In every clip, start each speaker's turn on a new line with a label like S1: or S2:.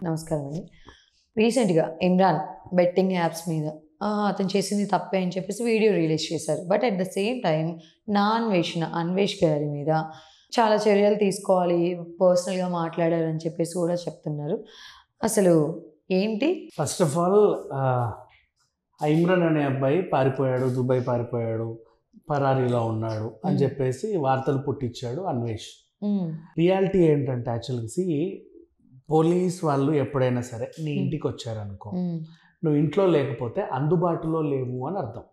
S1: నమస్కారం అండి. రీసెంట్‌గా ఇమ్రాన్ బెట్టింగ్ యాప్స్ మీద అతను చేసింది తప్పే అని చెప్పేసి వీడియో రిలీజ్ చేశారు. But at the same time Anvesh గారి మీద చాలా చర్యలు తీసుకోవాలి, పర్సనల్‌గా మాట్లాడారని చెప్పేసి కూడా చెప్తున్నారు. అసలు ఏంటి?
S2: ఫస్ట్ ఆఫ్ ఆల్ ఇమ్రాన్ అనే అబ్బాయి పారిపోయాడు, దుబాయ్ పారిపోయాడు, పరారీలో ఉన్నాడు అని చెప్పేసి వార్తలు పుట్టించాడు అన్వేష్. రియాలిటీ ఏంటంటే యాక్చువల్గా పోలీస్ వాళ్ళు ఎప్పుడైనా సరే నీ ఇంటికి వచ్చారనుకో, నువ్వు ఇంట్లో లేకపోతే అందుబాటులో లేవు అని అర్థం.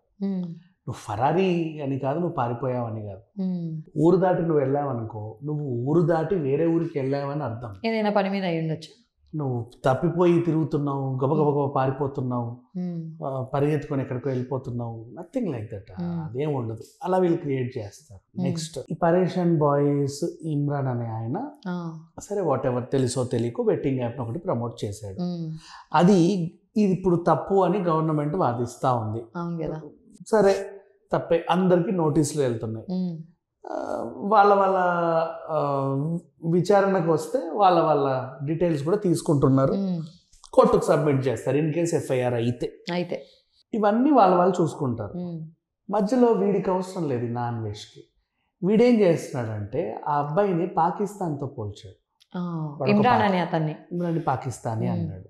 S2: నువ్వు ఫరారీ అని కాదు, నువ్వు పారిపోయావని కాదు. ఊరు దాటి నువ్వు వెళ్ళావనుకో, నువ్వు ఊరు దాటి వేరే ఊరికి వెళ్ళావని అర్థం.
S1: ఏదైనా పని మీద అయి ఉండొచ్చు.
S2: నువ్వు తప్పిపోయి తిరుగుతున్నావు, గబగబ పారిపోతున్నావు, పరిగెత్తుకొని ఎక్కడికో వెళ్ళిపోతున్నావు, నథింగ్ లైక్ దట్. అదేం ఉండదు. అలా వీళ్ళు క్రియేట్ చేస్తారు. నెక్స్ట్ ఈ పరేషాన్ బాయ్స్ ఇమ్రాన్ అనే ఆయన సరే వాట్ ఎవర్ తెలుసో తెలియకో బెట్టింగ్ యాప్ని ఒకటి ప్రమోట్ చేశాడు. అది ఇప్పుడు తప్పు అని గవర్నమెంట్ వాదిస్తూ ఉంది. సరే తప్పే, అందరికీ నోటీసులు వెళ్తున్నాయి. వాళ్ళ విచారణకు వస్తే వాళ్ళ డీటెయిల్స్ కూడా తీసుకుంటున్నారు, కోర్టుకు సబ్మిట్ చేస్తారు ఇన్ కేస్ ఎఫ్ఐఆర్ అయితే ఇవన్నీ వాళ్ళు చూసుకుంటారు. మధ్యలో వీడికి అవసరం లేదు నా అన్వేష్కి. వీడేం చేస్తున్నాడంటే ఆ అబ్బాయిని పాకిస్తాన్తో పోల్చాడు. ఇమ్రాన్ పాకిస్తానీ అన్నాడు.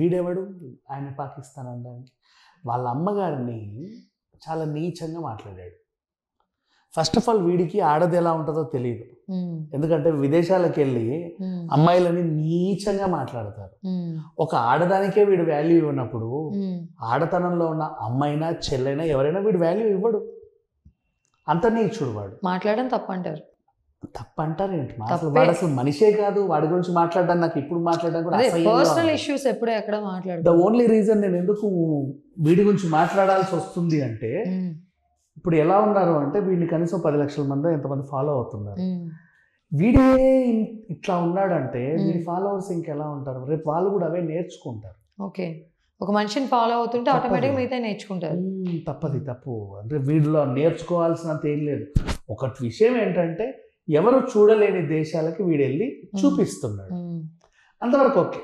S2: వీడెవడు ఆయన పాకిస్తాన్ అనడానికి? వాళ్ళ అమ్మగారిని చాలా నీచంగా మాట్లాడాడు. ఫస్ట్ ఆఫ్ ఆల్ వీడికి ఆడది ఎలా ఉంటుందో తెలియదు. ఎందుకంటే విదేశాలకు వెళ్ళి అమ్మాయిలని నీచంగా మాట్లాడతారు. ఒక ఆడదానికే వీడు వాల్యూ ఇవ్వనప్పుడు ఆడతనంలో ఉన్న అమ్మాయినా చెల్లైనా ఎవరైనా వీడు వాల్యూ ఇవ్వడు. అంత నీచుడు వాడు.
S1: మాట్లాడడం తప్పంటారు.
S2: తప్పంటారు ఏంటి? వాడు అసలు మనిషే కాదు. వాడి గురించి మాట్లాడడం నాకు ఇప్పుడు మాట్లాడడం కూడా
S1: పర్సనల్ ఇష్యూస్ ఎప్పుడే ఎక్కడ మాట్లాడదు.
S2: ద ఓన్లీ రీజన్ నేను ఎందుకు వీడి గురించి మాట్లాడాల్సి వస్తుంది అంటే, ఇప్పుడు ఎలా ఉన్నారు అంటే వీడిని కనీసం 10 లక్షల మంది ఎంతమంది ఫాలో అవుతున్నారు. వీడే ఇట్లా ఉన్నాడంటే వీడి ఫాలోవర్స్ ఇంకెలా ఉంటారు? రేపు వాళ్ళు కూడా అవే నేర్చుకుంటారు.
S1: ఓకే, ఒక మనిషిని ఫాలో అవుతుంటే ఆటోమేటిక్గా మిగతా నేర్చుకుంటారు.
S2: తప్పు అంటే వీడిలో నేర్చుకోవాల్సినంత ఏం లేదు. ఒకటి విషయం ఏంటంటే ఎవరు చూడలేని దేశాలకి వీడు వెళ్ళి చూపిస్తున్నాడు. అంతవరకు ఓకే.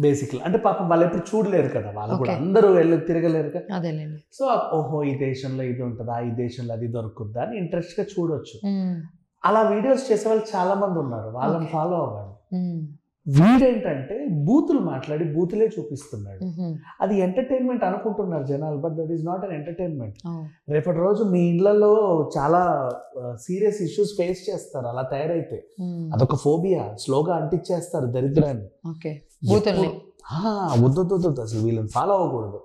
S2: బేసిక్లీ అంటే పాపం వాళ్ళు ఎప్పుడు చూడలేరు కదా, వాళ్ళు కూడా అందరూ వెళ్ళి తిరగలేరు కదా. సో ఓహో ఈ దేశంలో ఇది ఉంటుందా, ఈ దేశంలో అది దొరుకుద్దా అని ఇంట్రెస్ట్గా చూడొచ్చు. అలా వీడియోస్ చేసే వాళ్ళు చాలా మంది ఉన్నారు, వాళ్ళని ఫాలో అవ్వాలి. వీడేంటంటే బూతులు మాట్లాడి బూతులే చూపిస్తున్నాడు. అది ఎంటర్టైన్మెంట్ అనుకుంటున్నారు జనాలు, but that is not an entertainment. రేపటి రోజు మీ ఇళ్లలో చాలా సీరియస్ ఇష్యూస్ ఫేస్ చేస్తారు అలా తయారైతే. అదొక ఫోబియా, స్లోగా అంటించేస్తారు దరిద్రాన్ని. వద్దు అసలు వీళ్ళని ఫాలో అవ్వకూడదు.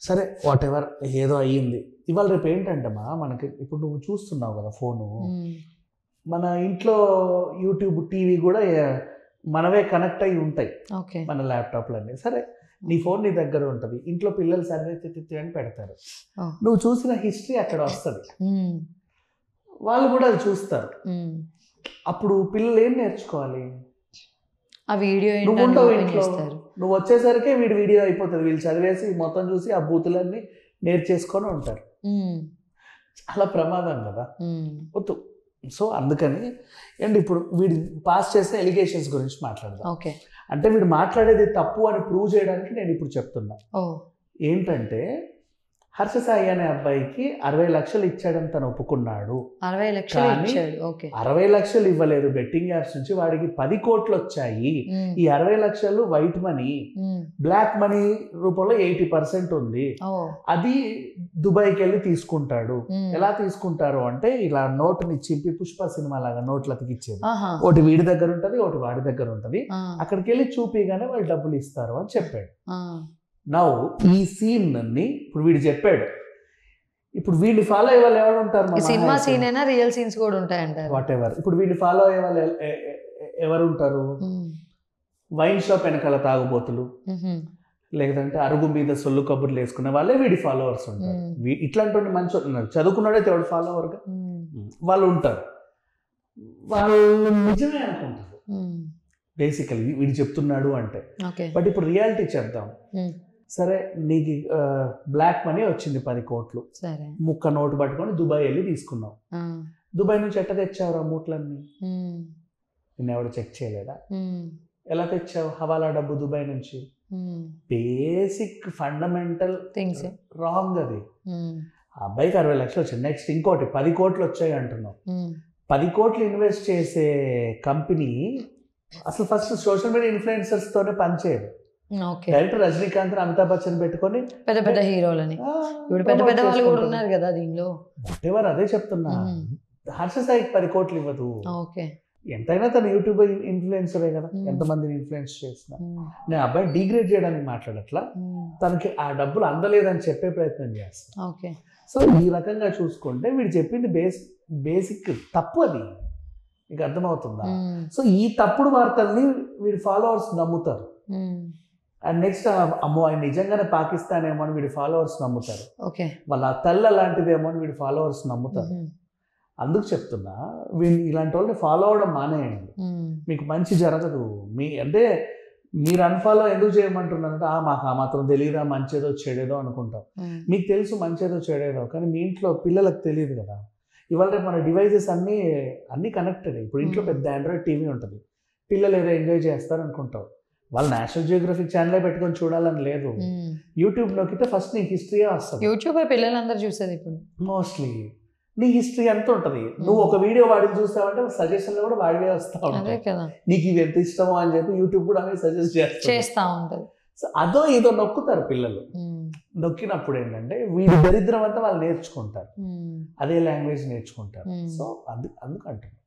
S2: సరే వాట్ ఎవర్, ఏదో అయ్యింది. ఇవాళ రేపు ఏంటంటే మనకి ఇప్పుడు నువ్వు చూస్తున్నావు కదా ఫోను, మన ఇంట్లో యూట్యూబ్ టీవీ కూడా మనవే కనెక్ట్ అయ్యి ఉంటాయి మన ల్యాప్టాప్లన్నీ. సరే నీ ఫోన్ నీ దగ్గర ఉంటుంది, ఇంట్లో పిల్లలు సరే అని పెడతారు, నువ్వు చూసిన హిస్టరీ అక్కడ వస్తుంది, వాళ్ళు కూడా అది చూస్తారు. అప్పుడు పిల్లలు ఏం నేర్చుకోవాలి? ఆ వీడియో నువ్వు ఉంటావు ఇంట్లో, నువ్వు వచ్చేసరికి వీడియో అయిపోతుంది. వీళ్ళు చదివేసి మొత్తం చూసి ఆ బూతులన్నీ నేర్చేసుకొని ఉంటారు. చాలా ప్రమాదం కదా, వద్దు. సో అందుకని అండ్ ఇప్పుడు వీడు పాస్ చేసిన ఎలిగేషన్స్ గురించి మాట్లాడదాం. అంటే వీడు మాట్లాడేది తప్పు అని ప్రూవ్ చేయడానికి నేను ఇప్పుడు చెప్తున్నా. ఏంటంటే హర్ష సాయి అనే అబ్బాయికి 60 లక్షలు ఇచ్చాడని తను ఒప్పుకున్నాడు. 60 లక్షలు ఇవ్వలేదు బెట్టింగ్ యాప్స్ నుంచి, వాడికి 10 కోట్లు వచ్చాయి. ఈ 60 లక్షలు వైట్ మనీ, బ్లాక్ మనీ రూపంలో 80% ఉంది. అది దుబాయ్కి వెళ్ళి తీసుకుంటాడు. ఎలా తీసుకుంటారు అంటే ఇలా నోటుని చింపి పుష్ప సినిమా లాగా నోట్లు అతికిచ్చేది. ఒకటి వీడి దగ్గర ఉంటది, ఒకటి వాడి దగ్గర ఉంటది. అక్కడికి వెళ్ళి చూపిగానే వాళ్ళు డబ్బులు ఇస్తారు అని చెప్పాడు. నౌ ఈ సీన్ ని ఇప్పుడు వీడు చెప్పాడు. ఇప్పుడు వీడిని ఫాలో అయ్యే వాళ్ళు ఎవరు ఉంటారు?
S1: సినిమా సీన్ అయినా రియల్ సీన్స్ కూడా ఉంటాయంటారు.
S2: What ever. ఇప్పుడు వీడిని ఫాలో అయ్యే వాళ్ళు ఎవరు ఉంటారు? వైన్ షాప్ వెనకాల తాగుబోతులు, లేదంటే అరుగు మీద సొల్లు కబుర్లు వేసుకునే వాళ్ళే వీడి ఫాలోవర్స్ ఉంటారు. ఇట్లాంటి మంచి ఉన్నారు, చదువుకున్నాడైతే ఎవడు ఫాలోవర్గా వాళ్ళు ఉంటారు. వాళ్ళు నిజమే అనుకుంటారు బేసికలీ వీడు చెప్తున్నాడు అంటే. బట్ ఇప్పుడు రియాలిటీ చెప్దాం. సరే నీకు బ్లాక్ మనీ వచ్చింది 10 కోట్లు, ముక్క నోటు పట్టుకొని దుబాయ్ వెళ్ళి తీసుకున్నావు. దుబాయ్ నుంచి ఎట్ట తెచ్చావురా మూట్లన్నీ? నిన్న ఎవడు చెక్ చేయలేదా? ఎలా తెచ్చావు? హవాలా డబ్బు దుబాయ్ నుంచి. బేసిక్ ఫండమెంటల్
S1: థింగ్స్
S2: రాంగ్ అది. ఆ అబ్బాయికి 60 లక్షలు వచ్చాయి. నెక్స్ట్ ఇంకోటి 10 కోట్లు వచ్చాయి అంటున్నావు. 10 కోట్లు ఇన్వెస్ట్ చేసే కంపెనీ అసలు ఫస్ట్ సోషల్ మీడియా ఇన్ఫ్లుయెన్సర్స్ తోనే పనిచేయదు. డైరెక్టర్ రజనీకాంత్, అమితాబ్ బచ్చన్ పెట్టుకొని
S1: పెద్ద పెద్ద హీరోలని, ఇప్పుడు పెద్ద పెద్ద వాళ్ళు కూడా ఉన్నారు కదా దీనిలో.
S2: వాటెవర్, అదే చెప్తున్నా. హర్ష సాయికి 10 కోట్లు ఇవ్వదు.
S1: ఓకే,
S2: ఎంతైనా తను యూట్యూబ్ ఇన్ఫ్లుయెన్సరే కదా, ఎంతమందిని ఇన్ఫ్లుయెన్స్ చేసిన. నేను అబ్బాయి డిగ్రేడ్ చేయడానికి మాట్లాడట్లా, తనకి ఆ డబ్బులు అందలేదని చెప్పే ప్రయత్నం చేస్తాను.
S1: ఓకే,
S2: సో ఈ రకంగా చూసుకుంటే వీడు చెప్పింది బేసిక్ తప్పు, అది మీకు అర్థమవుతుందా? సో ఈ తప్పుడు వార్తల్ని వీడి ఫాలోవర్స్ నమ్ముతారు. అండ్ నెక్స్ట్ అమ్మో ఆయన నిజంగానే పాకిస్తాన్ ఏమో అని వీడి ఫాలోవర్స్ నమ్ముతారు. వాళ్ళ తల్లి అలాంటిదేమో అని వీడి ఫాలోవర్స్ నమ్ముతారు. అందుకు చెప్తున్నా, వీళ్ళు ఇలాంటి వాళ్ళని ఫాలో అవడం మానేయండి, మీకు మంచి జరగదు. అంటే మీరు అన్ఫాలో ఎందుకు చేయమంటున్నారంటే మాకు ఆ మాత్రం తెలియదా మంచేదో చెడేదో అనుకుంటాం. మీకు తెలుసు మంచేదో చెడేదో, కానీ మీ ఇంట్లో పిల్లలకు తెలియదు కదా. ఇవాళ రేపు మన డివైజెస్ అన్నీ కనెక్టెడ్. ఇప్పుడు ఇంట్లో పెద్ద ఆండ్రాయిడ్ టీవీ ఉంటుంది, పిల్లలు ఏదో ఎంజాయ్ చేస్తారు అనుకుంటావు. వాళ్ళు నేషనల్ జియోగ్రఫిక్ ఛానలే పెట్టుకొని చూడాలని లేదు. యూట్యూబ్ నొక్కితే ఫస్ట్ నీ హిస్టరీయే వస్తుంది.
S1: యూట్యూబ్ పిల్లలందరూ చూసేది ఇప్పుడు మోస్ట్లీ.
S2: నీ హిస్టరీ ఎంత ఉంటుంది. నువ్వు ఒక వీడియో వాడికి చూస్తావంటే సజెషన్లో కూడా వాడివే వస్తా ఉంటాయి కదా, నీకు ఇవి ఎంత ఇష్టమో అని చెప్పి యూట్యూబ్ కూడా అవే సజెస్ట్ చేస్తా ఉంటుంది. సో అదో ఏదో నొక్కుతారు పిల్లలు. నొక్కినప్పుడు ఏంటంటే వీడి దరిద్రం అంతా వాళ్ళు నేర్చుకుంటారు, అదే లాంగ్వేజ్ నేర్చుకుంటారు. సో అందుకంటున్నారు.